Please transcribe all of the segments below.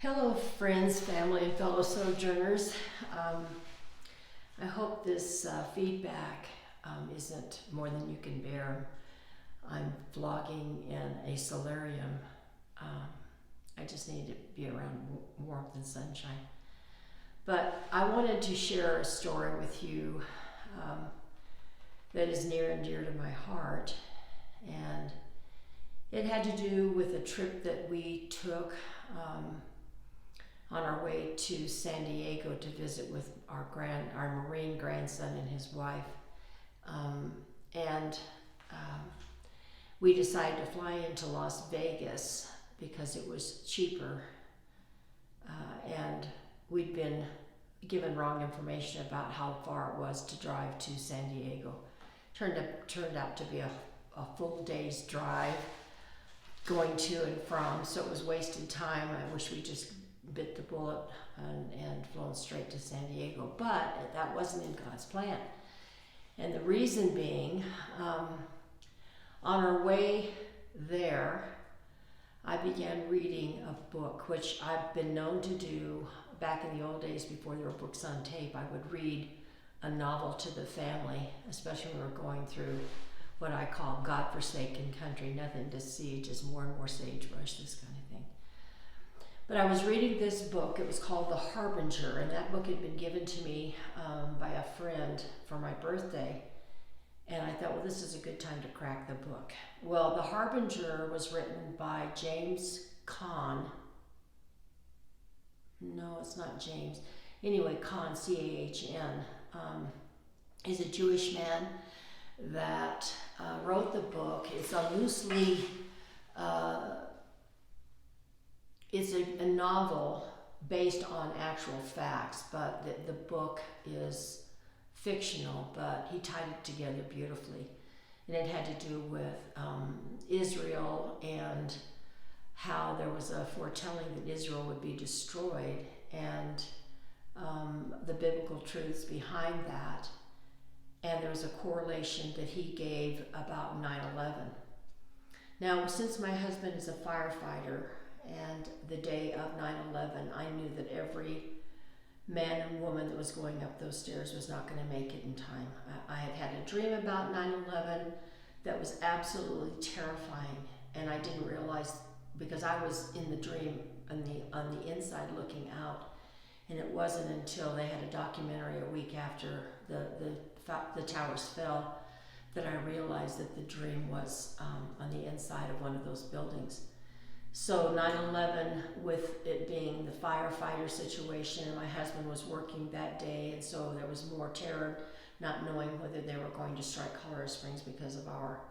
Hello, friends, family, and fellow sojourners. I hope this feedback isn't more than you can bear. I'm vlogging in a solarium. I just need to be around warmth and sunshine. But I wanted to share a story with you that is near and dear to my heart. And it had to do with a trip that we took on our way to San Diego to visit with our Marine grandson and his wife. And we decided to fly into Las Vegas because it was cheaper. And we'd been given wrong information about how far it was to drive to San Diego. Turned out to be a full day's drive going to and from, so it was wasted time. I wish we just bit the bullet and flown straight to San Diego, but that wasn't in God's plan. And the reason being, on our way there, I began reading a book, which I've been known to do back in the old days before there were books on tape. I would read a novel to the family, especially when we were going through what I call God-forsaken country, nothing to see, just more and more sagebrush, this kind of thing. But I was reading this book. It was called The Harbinger, and that book had been given to me by a friend for my birthday. And I thought, well, this is a good time to crack the book. Well, The Harbinger was written by James Caan. No, it's not James. Anyway, Caan, C-A-H-N, is a Jewish man that wrote the book. It's a loosely, it's a novel based on actual facts, but the book is fictional, but he tied it together beautifully. And it had to do with Israel and how there was a foretelling that Israel would be destroyed, and the biblical truths behind that. And there was a correlation that he gave about 9/11. Now, since my husband is a firefighter, and the day of 9/11, I knew that every man and woman that was going up those stairs was not going to make it in time. I had had a dream about 9/11 that was absolutely terrifying, and I didn't realize, because I was in the dream on the inside looking out, and it wasn't until they had a documentary a week after the towers fell that I realized that the dream was on the inside of one of those buildings. So 9/11, with it being the firefighter situation, and my husband was working that day, and so there was more terror, not knowing whether they were going to strike Colorado Springs because of our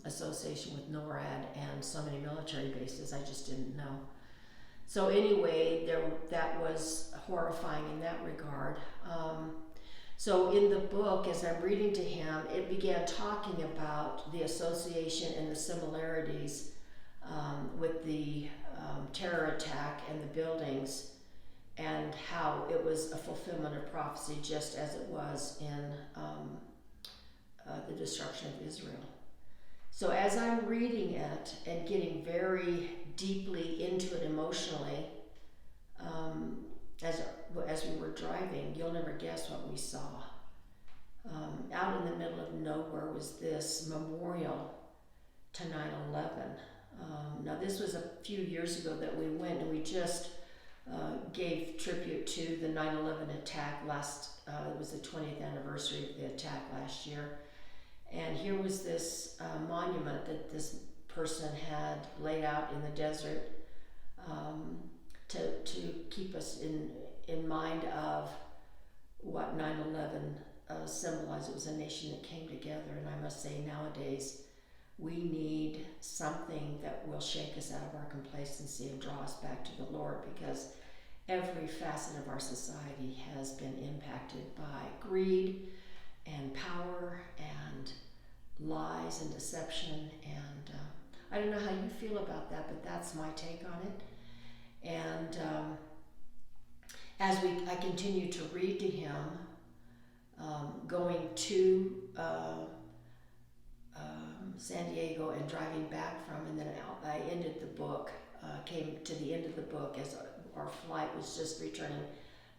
association with NORAD and so many military bases. I just didn't know. So anyway, that was horrifying in that regard. So in the book, as I'm reading to him, it began talking about the association and the similarities with the terror attack and the buildings, and how it was a fulfillment of prophecy, just as it was in the destruction of Israel. So as I'm reading it and getting very deeply into it emotionally, as we were driving, you'll never guess what we saw. Out in the middle of nowhere was this memorial to 9/11. Now, this was a few years ago that we went, and we just gave tribute to the 9/11 attack it was the 20th anniversary of the attack last year. And here was this monument that this person had laid out in the desert to keep us in mind of what 9/11 symbolized. It was a nation that came together, and I must say, nowadays we need something that will shake us out of our complacency and draw us back to the Lord, because every facet of our society has been impacted by greed and power and lies and deception, and I don't know how you feel about that, but that's my take on it. And as I continue to read to him, going to San Diego and driving back from, and then I ended the book came to the end of the book as our flight was just returning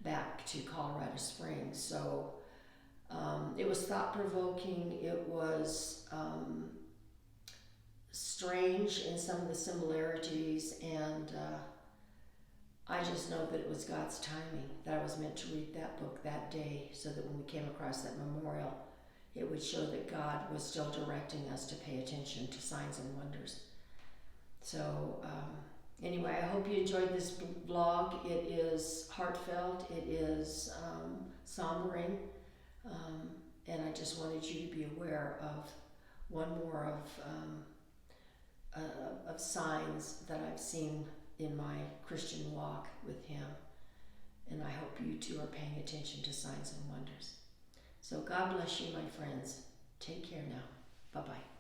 back to Colorado Springs. So it was thought-provoking. It was strange in some of the similarities, and I just know that it was God's timing, that I was meant to read that book that day, so that when we came across that memorial, it would show that God was still directing us to pay attention to signs and wonders. So anyway, I hope you enjoyed this vlog. It is heartfelt, it is sombering, and I just wanted you to be aware of one more of signs that I've seen in my Christian walk with Him. And I hope you too are paying attention to signs and wonders. So God bless you, my friends. Take care now. Bye-bye.